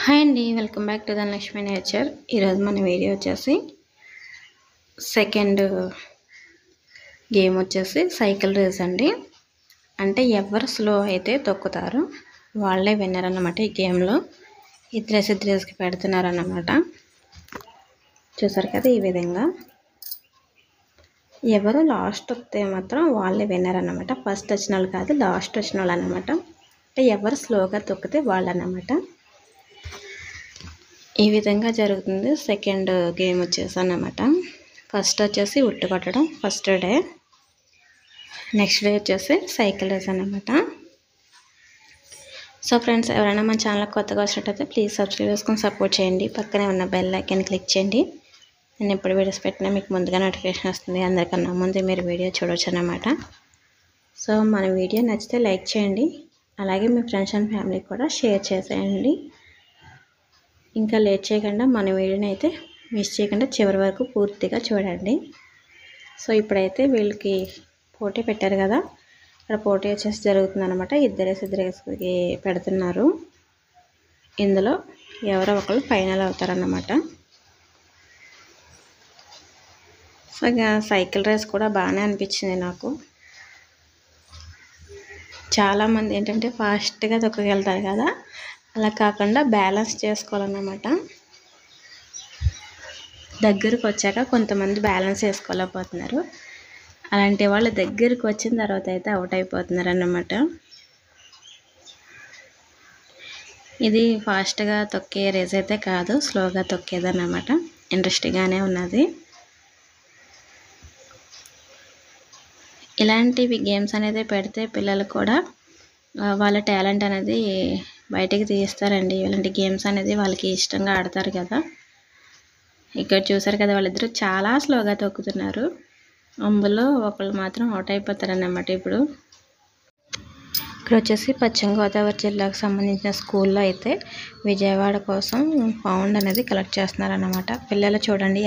Hi అండి, welcome back to Dhanalakshmi nature. ఈరోజు మన వీడియో వచ్చేసి సెకండ్ గేమ్ వచ్చేసి సైకిల్ రేస్ అండి. అంటే ఎవరు స్లో అయితే తొక్కుతారో వాళ్ళే విన్నర్ అన్నమాట. ఈ గేమ్లో ఇద్దరేసిద్దరేసుకి పెడుతున్నారన్నమాట. చూసారు కదా, ఈ విధంగా ఎవరు లాస్ట్ తొక్కితే మాత్రం వాళ్ళే విన్నర్ అన్నమాట. ఫస్ట్ వచ్చిన వాళ్ళు కాదు, లాస్ట్ వచ్చిన వాళ్ళు అన్నమాట. అంటే ఎవరు స్లోగా తొక్కితే వాళ్ళు అన్నమాట. ఈ విధంగా జరుగుతుంది సెకండ్ గేమ్ వచ్చేసి అన్నమాట. ఫస్ట్ వచ్చేసి ఉట్టు కొట్టడం ఫస్ట్ డే, నెక్స్ట్ డే వచ్చేసి సైకిల్ రేస్ అన్నమాట. సో ఫ్రెండ్స్, ఎవరైనా మన ఛానల్ కొత్తగా వచ్చినట్టయితే ప్లీజ్ సబ్స్క్రైబ్ చేసుకొని సపోర్ట్ చేయండి. పక్కనే ఉన్న బెల్ ఐకాన్ క్లిక్ చేయండి. నేను ఎప్పుడు వీడియోస్ పెట్టినా మీకు ముందుగా నోటిఫికేషన్ వస్తుంది. అందరికన్నా ముందు మీరు వీడియో చూడవచ్చు అన్నమాట. సో మన వీడియో నచ్చితే లైక్ చేయండి, అలాగే మీ ఫ్రెండ్స్ అండ్ ఫ్యామిలీకి కూడా షేర్ చేసేయండి. ఇంకా లేట్ చేయకుండా మన వీడియోని అయితే మిస్ చేయకుండా చివరి వరకు పూర్తిగా చూడండి. సో ఇప్పుడైతే వీళ్ళకి పోటీ పెట్టారు కదా, ఇక్కడ పోటీ వచ్చేసి జరుగుతుంది అనమాట. ఇద్దరేసిద్దరేసుకి పెడుతున్నారు. ఇందులో ఎవరో ఒకళ్ళు ఫైనల్ అవుతారన్నమాట. సో ఇక సైకిల్ రేస్ కూడా బాగానే అనిపించింది నాకు. చాలామంది ఏంటంటే ఫాస్ట్గా తొక్కగలుగుతారు కదా, అలా కాకుండా బ్యాలెన్స్ చేసుకోవాలన్నమాట. దగ్గరకు వచ్చాక కొంతమంది బ్యాలెన్స్ చేసుకోలేకపోతున్నారు. అలాంటి వాళ్ళు దగ్గరికి వచ్చిన తర్వాత అయితే అవుట్ అయిపోతున్నారు అన్నమాట. ఇది ఫాస్ట్గా తొక్కే రేస్ అయితే కాదు, స్లోగా తొక్కేదన్నమాట. ఇంట్రెస్టింగ్గానే ఉన్నది. ఇలాంటివి గేమ్స్ అనేది పెడితే పిల్లలు కూడా వాళ్ళ టాలెంట్ అనేది బయటికి తీస్తారండి. ఇలాంటి గేమ్స్ అనేది వాళ్ళకి ఇష్టంగా ఆడతారు కదా. ఇక్కడ చూసారు కదా, వాళ్ళిద్దరూ చాలా స్లోగా తొక్కుతున్నారు. అందులో ఒకళ్ళు మాత్రం అవుట్ అయిపోతారన్నమాట. ఇప్పుడు ఇక్కడ వచ్చేసి పశ్చిమ గోదావరి జిల్లాకు సంబంధించిన స్కూల్లో అయితే విజయవాడ కోసం పౌండ్ అనేది కలెక్ట్ చేస్తున్నారన్నమాట. పిల్లలు చూడండి